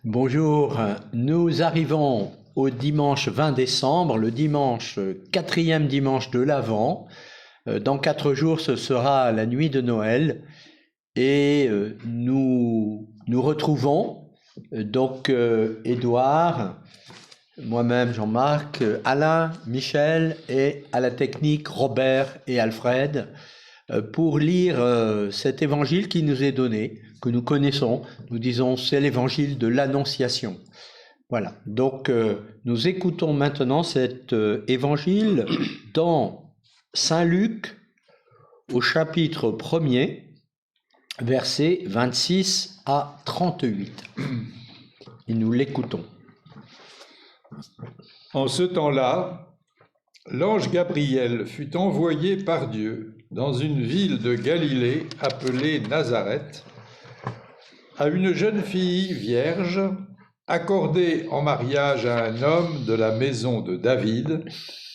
Bonjour, nous arrivons au dimanche 20 décembre, le dimanche, quatrième dimanche de l'Avent. Dans 4 jours, ce sera la nuit de Noël et nous retrouvons Édouard, moi-même Jean-Marc, Alain, Michel et à la technique Robert et Alfred pour lire cet évangile qui nous est donné, que nous connaissons. Nous disons c'est l'évangile de l'Annonciation. Voilà, donc nous écoutons maintenant cet évangile dans Saint Luc au chapitre 1er, versets 26 à 38. Et nous l'écoutons. En ce temps-là, l'ange Gabriel fut envoyé par Dieu dans une ville de Galilée appelée Nazareth à une jeune fille vierge accordée en mariage à un homme de la maison de David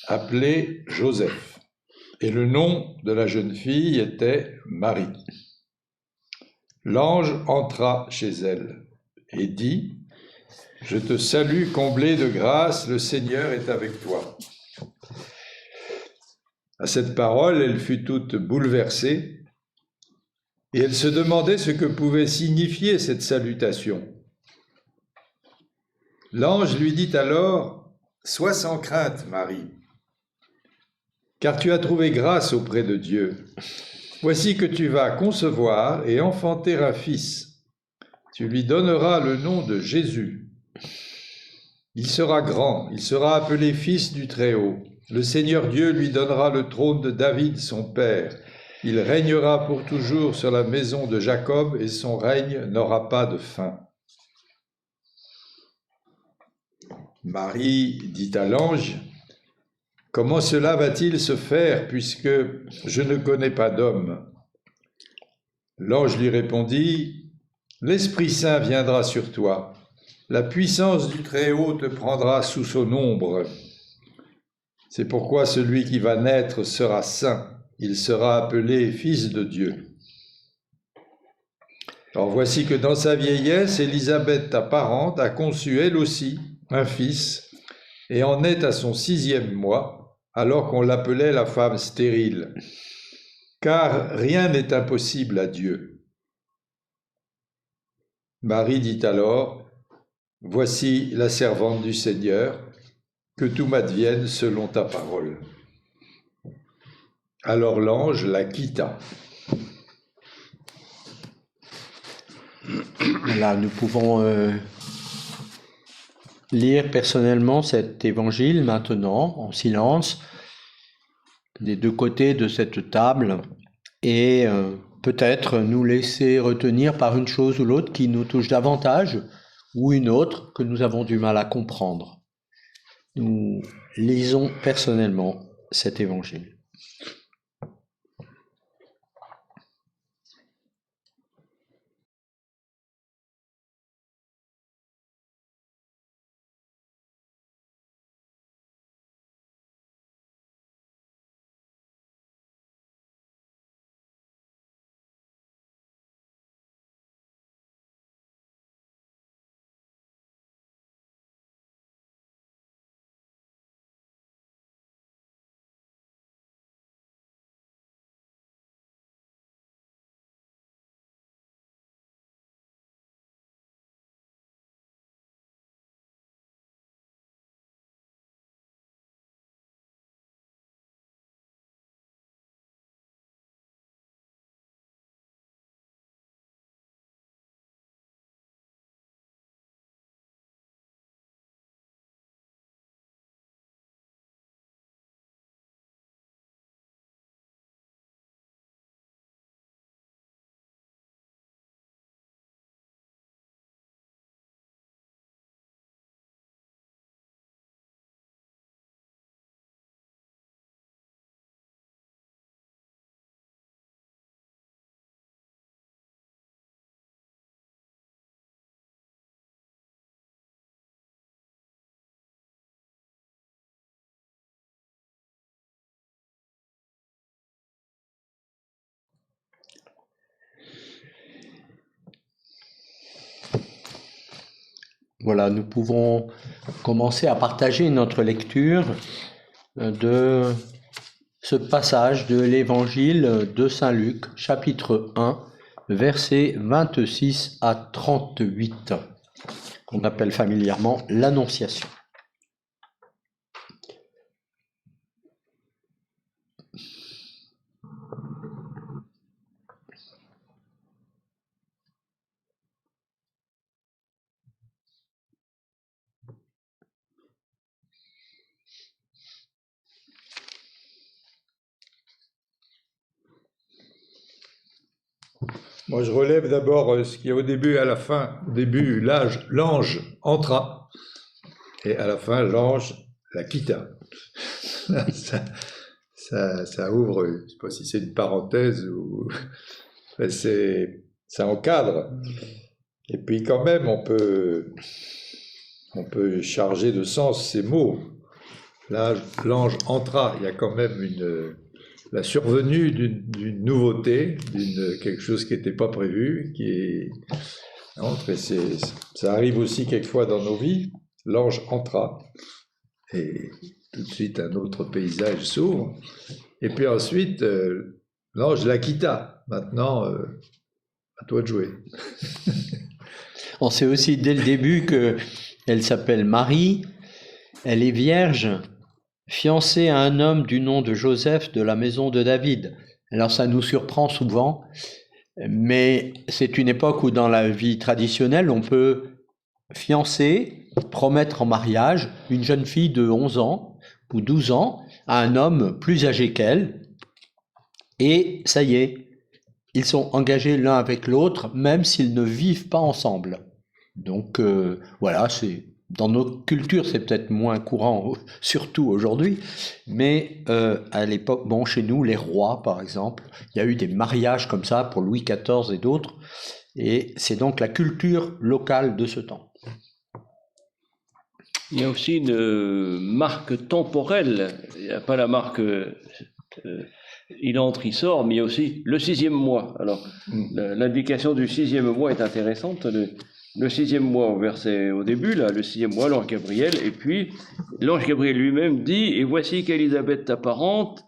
appelé Joseph. Et le nom de la jeune fille était Marie. L'ange entra chez elle et dit : « Je te salue, comblée de grâce, le Seigneur est avec toi. » À cette parole, elle fut toute bouleversée et elle se demandait ce que pouvait signifier cette salutation. L'ange lui dit alors : « Sois sans crainte, Marie, car tu as trouvé grâce auprès de Dieu. Voici que tu vas concevoir et enfanter un fils. Tu lui donneras le nom de Jésus. Il sera grand, il sera appelé Fils du Très-Haut. Le Seigneur Dieu lui donnera le trône de David, son père. Il régnera pour toujours sur la maison de Jacob et son règne n'aura pas de fin. » Marie dit à l'ange : « Comment cela va-t-il se faire puisque je ne connais pas d'homme ? » L'ange lui répondit : « L'Esprit Saint viendra sur toi. La puissance du Très-Haut te prendra sous son ombre. C'est pourquoi celui qui va naître sera saint. Il sera appelé Fils de Dieu. Alors voici que dans sa vieillesse, Élisabeth, ta parente, a conçu elle aussi un fils et en est à son 6e mois, alors qu'on l'appelait la femme stérile. Car rien n'est impossible à Dieu. Marie dit alors : « Voici la servante du Seigneur, que tout m'advienne selon ta parole. » Alors l'ange la quitta. Là, nous pouvons lire personnellement cet évangile maintenant, en silence, des deux côtés de cette table, et peut-être nous laisser retenir par une chose ou l'autre qui nous touche davantage, ou une autre que nous avons du mal à comprendre. Nous lisons personnellement cet évangile. Voilà, nous pouvons commencer à partager notre lecture de ce passage de l'Évangile de Saint Luc, chapitre 1, versets 26 à 38, qu'on appelle familièrement l'Annonciation. Moi, je relève d'abord ce qui est au début et à la fin. Au début, l'ange entra, et à la fin, l'ange la quitta. Ça ouvre, je ne sais pas si c'est une parenthèse ou... ça encadre. Et puis quand même, on peut charger de sens ces mots. Là, l'ange entra, il y a quand même la survenue d'une nouveauté, quelque chose qui n'était pas prévu, qui entre, et ça arrive aussi quelquefois dans nos vies. L'ange entra, et tout de suite un autre paysage s'ouvre. Et puis ensuite, l'ange la quitta. Maintenant, à toi de jouer. On sait aussi dès le début qu'elle s'appelle Marie, elle est vierge, fiancée à un homme du nom de Joseph de la maison de David. Alors ça nous surprend souvent, mais c'est une époque où dans la vie traditionnelle, on peut fiancer, promettre en mariage une jeune fille de 11 ans ou 12 ans à un homme plus âgé qu'elle, et ça y est, ils sont engagés l'un avec l'autre, même s'ils ne vivent pas ensemble. Donc voilà, dans nos cultures, c'est peut-être moins courant, surtout aujourd'hui, mais à l'époque, bon, chez nous, les rois, par exemple, il y a eu des mariages comme ça pour Louis XIV et d'autres, et c'est donc la culture locale de ce temps. Il y a aussi une marque temporelle, il n'y a pas la marque il entre, il sort, mais il y a aussi le 6e mois. Alors, l'indication du 6e mois est intéressante. Le 6e mois au début, là, le 6e mois, l'ange Gabriel, et puis l'ange Gabriel lui-même dit « Et voici qu'Élisabeth ta parente,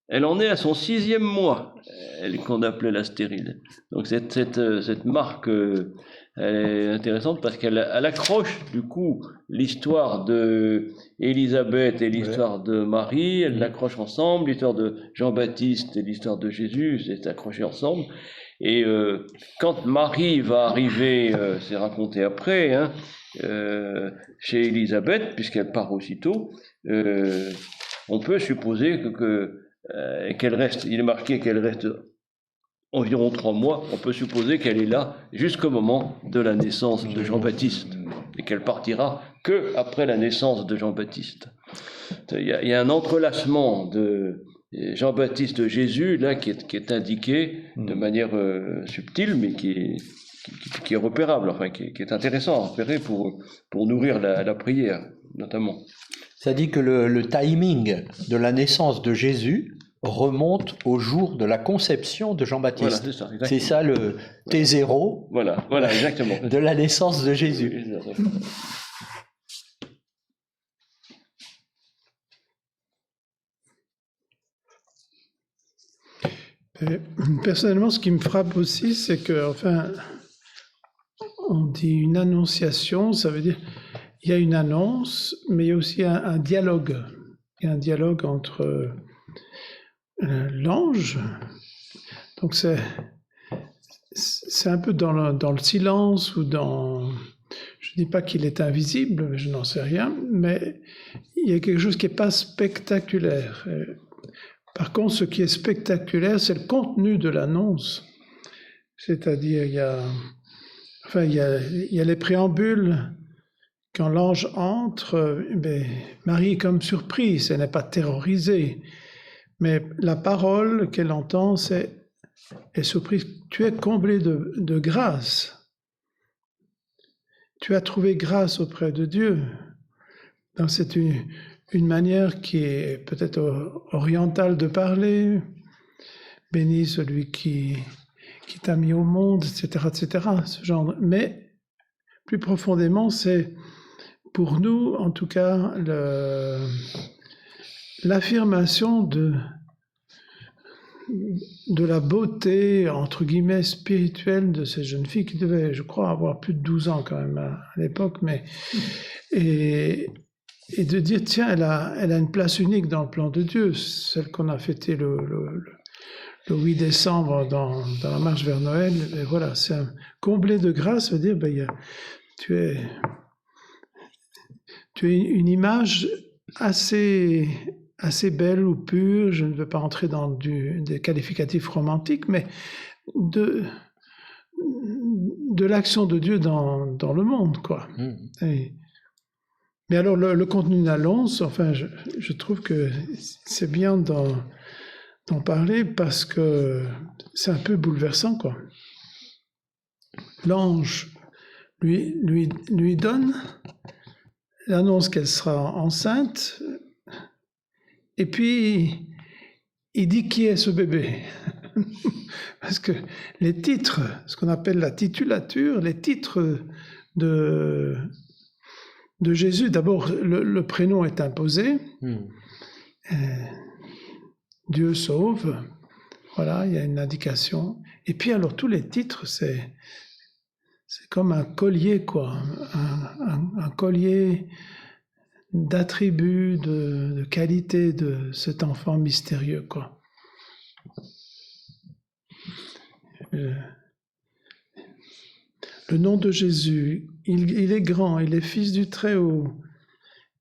elle en est à son 6e mois, elle qu'on appelait la stérile. » Donc cette marque, elle est intéressante parce qu'elle accroche du coup l'histoire de Élisabeth et l'histoire de Marie, elle l'accroche ensemble, l'histoire de Jean-Baptiste et l'histoire de Jésus, c'est accroché ensemble. Et quand Marie va arriver, c'est raconté après, hein, chez Élisabeth, puisqu'elle part aussitôt, on peut supposer qu'elle reste, il est marqué qu'elle reste environ 3 mois, on peut supposer qu'elle est là jusqu'au moment de la naissance de Jean-Baptiste, et qu'elle partira que après la naissance de Jean-Baptiste. Il y a un entrelacement de Jean-Baptiste de Jésus, là, qui est indiqué de manière subtile, mais qui est repérable, enfin, qui est intéressant à repérer pour nourrir la prière, notamment. Ça dit que le timing de la naissance de Jésus remonte au jour de la conception de Jean-Baptiste. Voilà, c'est ça le T0 voilà, exactement. De la naissance de Jésus. Personnellement, ce qui me frappe aussi, c'est que, enfin, on dit une annonciation, ça veut dire il y a une annonce, mais il y a aussi un dialogue. Il y a un dialogue entre l'ange. Donc c'est un peu dans le silence ou dans... Je ne dis pas qu'il est invisible, je n'en sais rien, mais il y a quelque chose qui n'est pas spectaculaire. Par contre, ce qui est spectaculaire, c'est le contenu de l'annonce. C'est-à-dire, il y a les préambules. Quand l'ange entre, Marie est comme surprise, elle n'est pas terrorisée. Mais la parole qu'elle entend, c'est « est surprise, tu es comblée de grâce. Tu as trouvé grâce auprès de Dieu. » Donc c'est une manière qui est peut-être orientale de parler. « Béni celui qui t'a mis au monde, etc. etc. » ce genre. Mais plus profondément, c'est pour nous, en tout cas, l'affirmation de la beauté, entre guillemets, spirituelle de cette jeune fille qui devait, je crois, avoir plus de 12 ans quand même à l'époque, et de dire, tiens, elle a une place unique dans le plan de Dieu, celle qu'on a fêtée le 8 décembre dans la marche vers Noël. Et voilà, c'est un comblé de grâce, ça veut dire, tu es une image assez belle ou pure, je ne veux pas entrer dans des qualificatifs romantiques, mais de l'action de Dieu dans le monde, quoi. Mais alors, le contenu d'Annonce, enfin, je trouve que c'est bien d'en parler parce que c'est un peu bouleversant, quoi. L'ange lui donne l'annonce qu'elle sera enceinte, et puis il dit qui est ce bébé. Parce que les titres, ce qu'on appelle la titulature, les titres de Jésus, d'abord le prénom est imposé, Dieu sauve, voilà, il y a une indication. Et puis alors tous les titres, c'est comme un collier, quoi, un collier d'attributs, de qualités de cet enfant mystérieux, quoi. Le nom de Jésus, il est grand, il est fils du Très-Haut.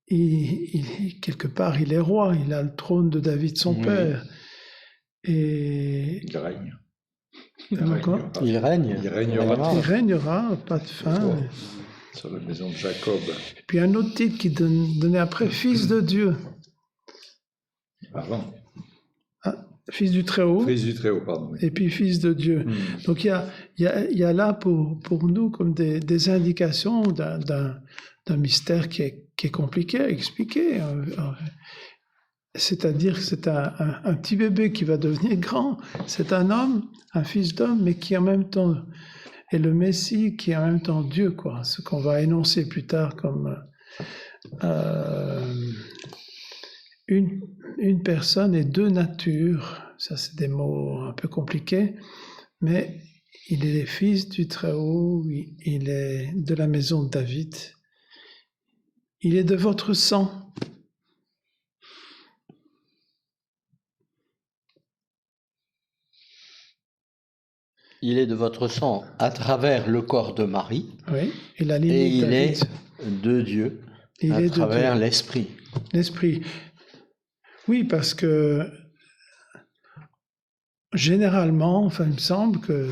Quelque part, il est roi, il a le trône de David, son père. Et Il règne. Il règne. Il régnera. Il régnera, pas de fin. Sur la maison de Jacob. Et puis un autre titre qui donnait après, fils de Dieu. Avant. Fils du Très-Haut. Fils du Très-Haut, pardon. Et puis fils de Dieu. Donc il y a là pour nous comme des indications d'un mystère qui est compliqué à expliquer. C'est-à-dire que c'est un petit bébé qui va devenir grand. C'est un homme, un fils d'homme, mais qui en même temps est le Messie, qui est en même temps Dieu, quoi. Ce qu'on va énoncer plus tard comme une personne et deux natures. Ça, c'est des mots un peu compliqués, mais il est le fils du Très-Haut, il est de la maison de David. Il est de votre sang. Il est de votre sang à travers le corps de Marie. Oui, et la lignée Et de il David. est de Dieu à travers l'Esprit. L'Esprit. Oui, parce que généralement, enfin, il me semble que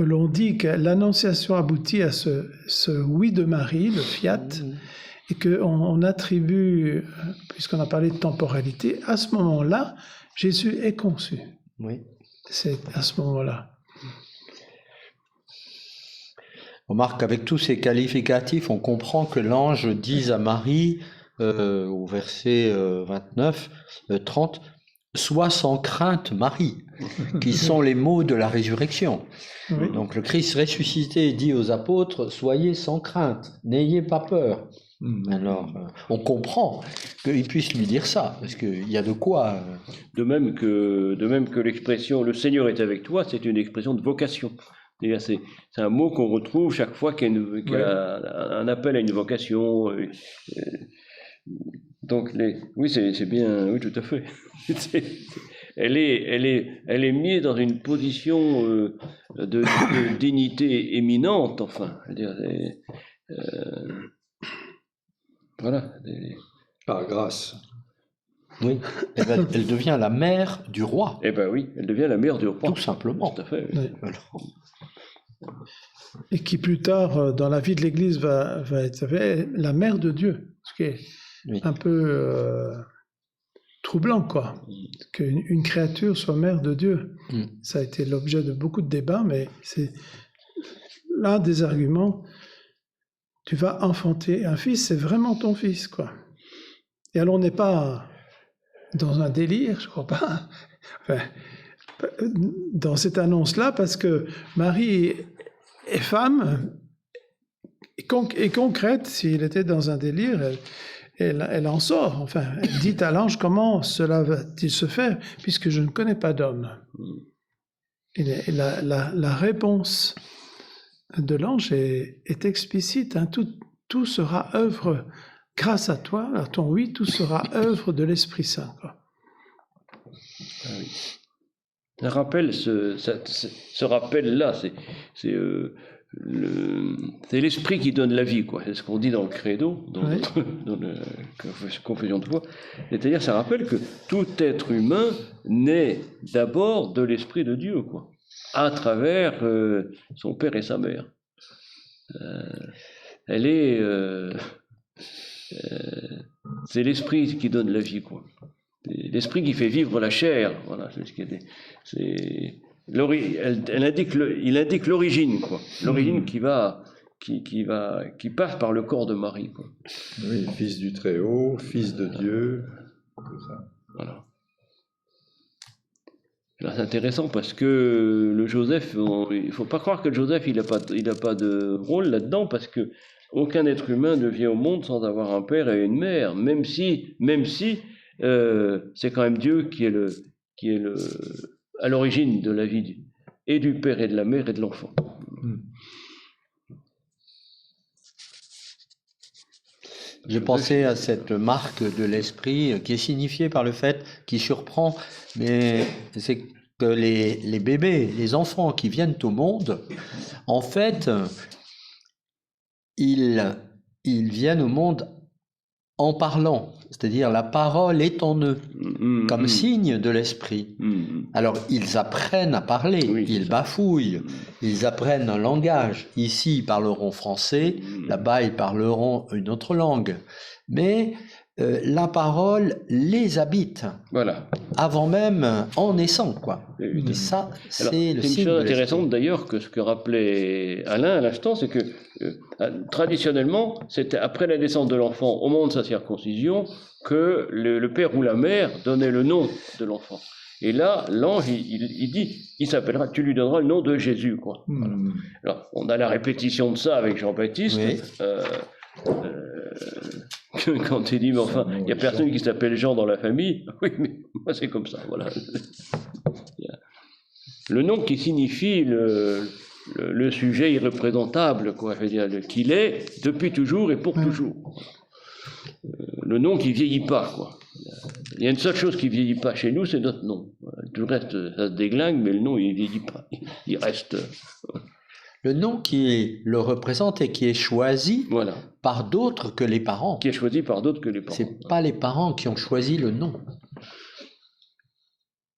l'on dit que l'Annonciation aboutit à ce oui de Marie, le fiat, et qu'on attribue, puisqu'on a parlé de temporalité, à ce moment-là, Jésus est conçu. Oui. C'est à ce moment-là. On remarque qu'avec tous ces qualificatifs, on comprend que l'ange dise à Marie, au verset 29, 30, « Sois sans crainte, Marie », qui sont les mots de la résurrection. Oui. Donc le Christ ressuscité dit aux apôtres, « Soyez sans crainte, n'ayez pas peur ». Alors, on comprend qu'il puisse lui dire ça, parce qu'il y a de quoi. De même que l'expression « le Seigneur est avec toi », c'est une expression de vocation. C'est un mot qu'on retrouve chaque fois qu'il y a un appel à une vocation. Donc, oui, c'est bien, oui, tout à fait. Elle est mise dans une position de dignité éminente, enfin. Voilà. Par grâce. Oui, elle devient la mère du roi. Eh bien oui, elle devient la mère du roi. Tout simplement. Tout à fait. Oui. Alors, Et qui plus tard, dans la vie de l'Église, va être la mère de Dieu, ce qui est un peu troublant, quoi. Qu'une créature soit mère de Dieu. Ça a été l'objet de beaucoup de débats, mais c'est l'un des arguments. Tu vas enfanter un fils, c'est vraiment ton fils, quoi. Et alors on n'est pas dans un délire, je crois pas, enfin, dans cette annonce-là, parce que Marie est femme et concrète. S'il était dans un délire, elle en sort. Enfin, elle dit à l'ange, comment cela va-t-il se faire, puisque je ne connais pas d'homme. Et la réponse de l'ange est explicite. Hein. Tout sera œuvre, grâce à toi, à ton oui, tout sera œuvre de l'Esprit Saint. Quoi. Ah oui. Un rappel, ce rappel-là, c'est l'esprit qui donne la vie, quoi. C'est ce qu'on dit dans le credo, dans la confession de foi. C'est-à-dire, ça rappelle que tout être humain naît d'abord de l'esprit de Dieu, quoi, à travers son père et sa mère. C'est l'esprit qui donne la vie, quoi. L'esprit qui fait vivre la chair, voilà, c'est ce qui était. Il indique l'origine, quoi. L'origine qui passe par le corps de Marie, quoi. Oui, fils du Très-Haut, fils de Dieu, tout ça. Voilà. Là, c'est intéressant parce que le Joseph, il ne faut pas croire que le Joseph, il n'a pas de rôle là-dedans, parce que aucun être humain ne vient au monde sans avoir un père et une mère, même si c'est quand même Dieu qui est à l'origine de la vie et du père et de la mère et de l'enfant. J'ai pensé à cette marque de l'esprit qui est signifiée par le fait, qui surprend, mais c'est que les bébés, les enfants qui viennent au monde, en fait, ils viennent au monde en parlant, c'est-à-dire la parole est en eux, comme signe de l'esprit. Alors, ils apprennent à parler, ils bafouillent, ils apprennent un langage. Ici, ils parleront français, là-bas, ils parleront une autre langue. Mais la parole les habite, voilà, avant même en naissant, quoi. Et ça, c'est le signe de l'esprit. Une chose intéressante d'ailleurs que ce que rappelait Alain à l'instant, c'est que traditionnellement, c'était après la naissance de l'enfant au moment de sa circoncision que le père ou la mère donnait le nom de l'enfant. Et là, l'ange, il dit, il s'appellera, tu lui donneras le nom de Jésus, quoi. Voilà. Alors, on a la répétition de ça avec Jean-Baptiste. Oui. Quand il dit, mais enfin, il n'y a personne qui s'appelle Jean dans la famille. Oui, mais moi, c'est comme ça, voilà. Le nom qui signifie le sujet irreprésentable, quoi, je veux dire, qu'il est depuis toujours et pour toujours. Le nom qui vieillit pas, quoi. Il y a une seule chose qui vieillit pas chez nous, c'est notre nom. Tout le reste, ça se déglingue, mais le nom, il vieillit pas. Il reste. Le nom qui le représente et qui est choisi par d'autres que les parents. Qui est choisi par d'autres que les parents. C'est pas les parents qui ont choisi le nom.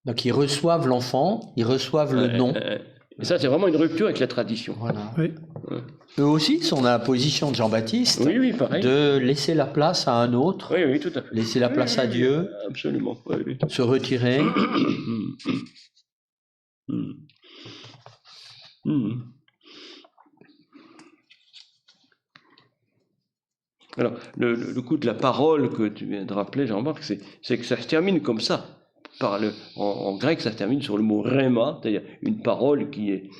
Donc ils reçoivent l'enfant, ils reçoivent le nom. Et ça, c'est vraiment une rupture avec la tradition. Voilà. Oui. Eux aussi sont dans la position de Jean-Baptiste, pareil, de laisser la place à un autre, oui, tout à fait. Laisser la place à Dieu, absolument, se retirer. Alors, le coup de la parole que tu viens de rappeler, Jean-Marc, c'est que ça se termine comme ça. En grec, ça se termine sur le mot rhéma, c'est-à-dire une parole qui est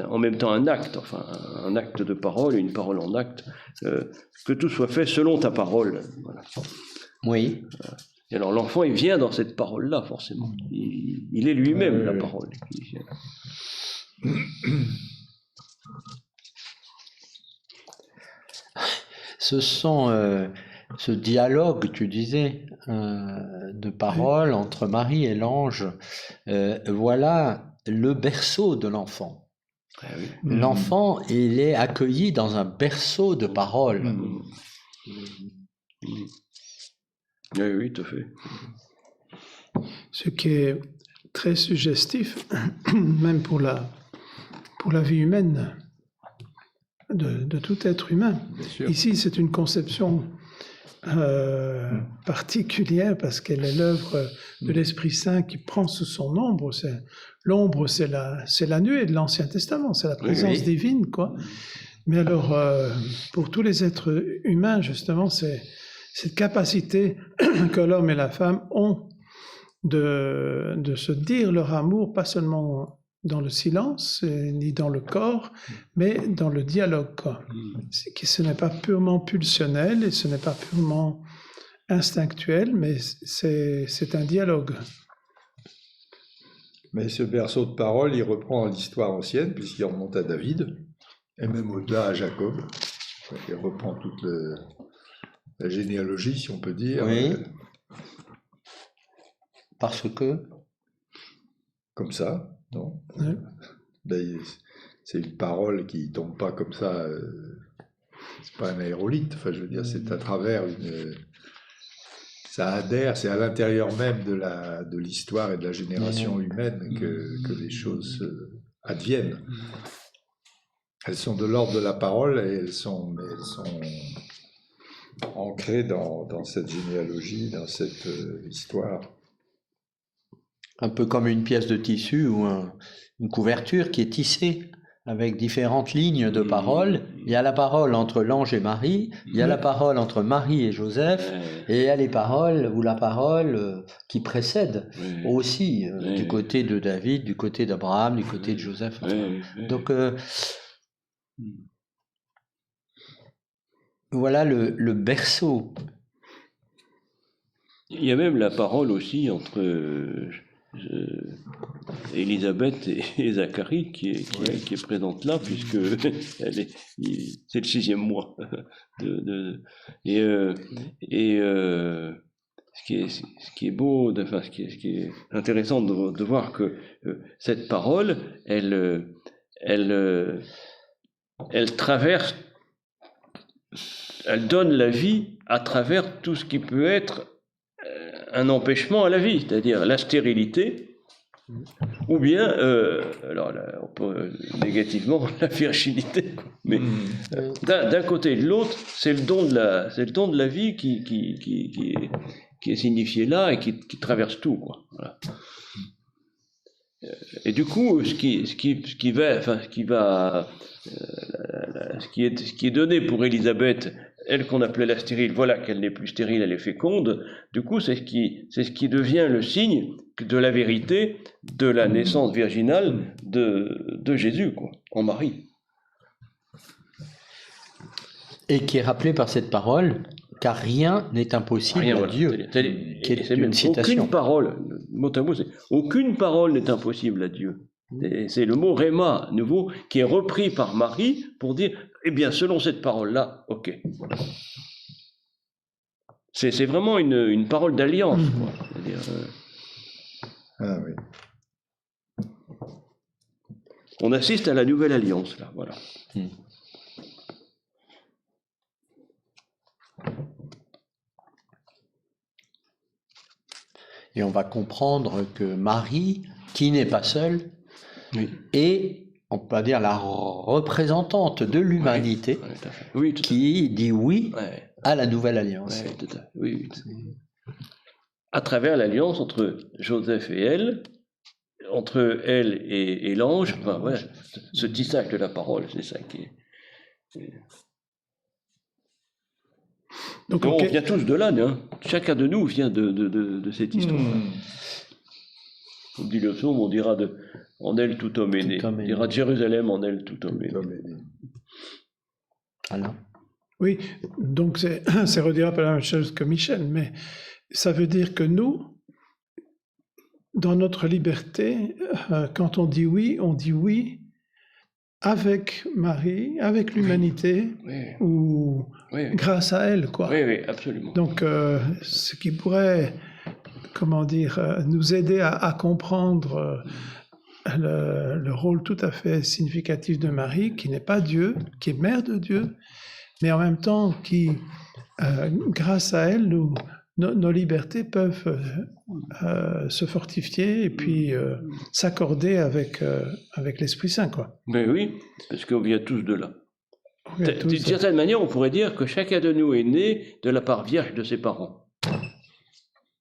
en même temps un acte, enfin un acte de parole et une parole en acte, que tout soit fait selon ta parole. Voilà. Oui. Et alors l'enfant, il vient dans cette parole-là, forcément. Il est lui-même la parole. Ce dialogue, tu disais, de parole entre Marie et l'ange, voilà le berceau de l'enfant. L'enfant, il est accueilli dans un berceau de parole. Oui, tout à fait. Ce qui est très suggestif, même pour la vie humaine, de tout être humain. Ici, c'est une conception particulière parce qu'elle est l'œuvre de l'Esprit Saint qui prend sous son ombre. L'ombre, c'est la nuée de l'Ancien Testament, c'est la présence divine, quoi. Mais alors, pour tous les êtres humains, justement, c'est cette capacité que l'homme et la femme ont de se dire leur amour, pas seulement dans le silence, ni dans le corps, mais dans le dialogue, quoi. Ce n'est pas purement pulsionnel et ce n'est pas purement instinctuel, mais c'est un dialogue. Mais ce berceau de parole, il reprend l'histoire ancienne, puisqu'il remonte à David, et même au-delà à Jacob. Il reprend toute la généalogie, si on peut dire. Oui. Parce que Comme ça, non? Oui. Ben, c'est une parole qui tombe pas comme ça. C'est pas un aérolithe. Enfin, je veux dire, c'est à travers une. Ça adhère, c'est à l'intérieur même de l'histoire et de la génération humaine que les choses adviennent. Elles sont de l'ordre de la parole et elles sont ancrées dans cette généalogie, dans cette histoire. un peu comme une pièce de tissu ou une couverture qui est tissée avec différentes lignes de paroles. Il y a la parole entre l'ange et Marie, il y a la parole entre Marie et Joseph, et il y a les paroles ou la parole qui précède aussi du côté de David, du côté d'Abraham, du côté de Joseph. Donc voilà le berceau. Il y a même la parole aussi entre Élisabeth et Zacharie qui est présente là, puisque c'est le 6e mois. Ce qui est beau, enfin, ce qui est intéressant de voir que cette parole, elle traverse, elle donne la vie à travers tout ce qui peut être un empêchement à la vie, c'est-à-dire la stérilité, ou bien, alors là, on peut négativement, la virginité, mais d'un côté et de l'autre, c'est le don de la vie qui est signifié là et qui traverse tout, quoi. Voilà. Et du coup, ce qui est donné pour Élisabeth, elle qu'on appelait la stérile, voilà qu'elle n'est plus stérile, elle est féconde. Du coup, c'est ce qui devient le signe de la vérité de la naissance virginale de Jésus, quoi, en Marie. Et qui est rappelé par cette parole, car rien n'est impossible à Dieu. Qui est une citation. Aucune parole, mot à mot, aucune parole n'est impossible à Dieu. C'est le mot réma, nouveau, qui est repris par Marie pour dire, eh bien, selon cette parole-là, ok. C'est vraiment une parole d'alliance, quoi. C'est-à-dire, Ah oui. on assiste à la nouvelle alliance, là, voilà. Et on va comprendre que Marie, qui n'est pas seule, est, on peut dire, la représentante de l'humanité, qui dit oui à la nouvelle alliance. Oui. À travers l'alliance entre Joseph et elle, entre elle et l'ange, enfin, ce tissage de la parole, c'est ça qui est... Donc on vient tous de là, hein. Chacun de nous vient de cette histoire. On dit le psaume, on dira en elle tout homme est né. On dira de Jérusalem, en elle tout homme est né. Voilà. Oui, donc c'est redire pas la même chose que Michel, mais ça veut dire que nous, dans notre liberté, quand on dit oui avec Marie, avec l'humanité, ou grâce à elle, quoi. Oui, absolument. Donc, ce qui pourrait, comment dire, nous aider à comprendre le rôle tout à fait significatif de Marie, qui n'est pas Dieu, qui est mère de Dieu, mais en même temps qui, grâce à elle, nos libertés peuvent se fortifier et puis s'accorder avec l'Esprit Saint, quoi. Mais oui, parce qu'on vient tous de là. D'une certaine manière, on pourrait dire que chacun de nous est né de la part vierge de ses parents.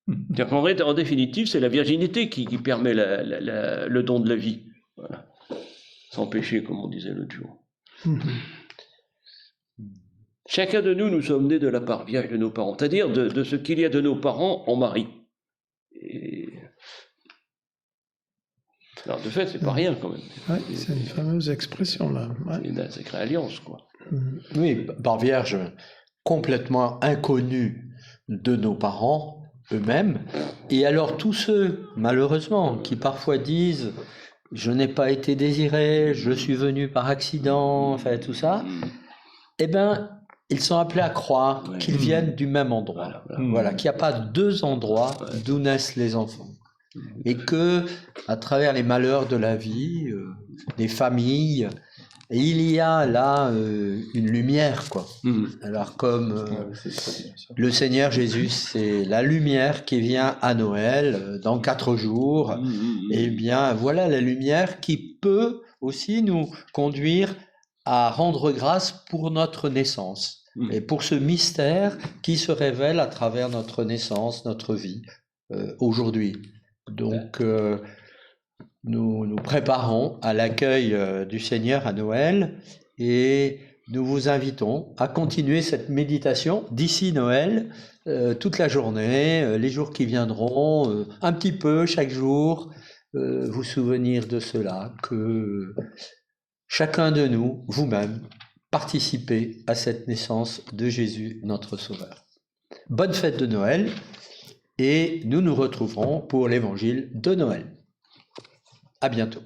C'est-à-dire qu'en définitive, c'est la virginité qui permet le don de la vie. Voilà. Sans péché, comme on disait l'autre jour. Chacun de nous sommes nés de la part vierge de nos parents, c'est-à-dire de ce qu'il y a de nos parents en Marie. Et Alors, de fait, c'est pas rien quand même. Ouais, c'est une fameuse expression là. Ouais. C'est une sacrée alliance, quoi. Oui, par vierge complètement inconnue de nos parents eux-mêmes. Et alors tous ceux, malheureusement, qui parfois disent « je n'ai pas été désiré, je suis venu par accident », enfin tout ça, eh bien, ils sont appelés à croire qu'ils viennent du même endroit. Voilà, qu'il n'y a pas deux endroits d'où naissent les enfants. Et que, à travers les malheurs de la vie, des familles, il y a là une lumière, quoi. Alors comme le Seigneur Jésus, c'est la lumière qui vient à Noël dans 4 jours, et bien voilà la lumière qui peut aussi nous conduire à rendre grâce pour notre naissance et pour ce mystère qui se révèle à travers notre naissance, notre vie aujourd'hui. Donc nous nous préparons à l'accueil du Seigneur à Noël et nous vous invitons à continuer cette méditation d'ici Noël, toute la journée, les jours qui viendront, un petit peu chaque jour, vous souvenir de cela, que chacun de nous, vous-même, participez à cette naissance de Jésus, notre Sauveur. Bonne fête de Noël et nous nous retrouverons pour l'évangile de Noël. À bientôt.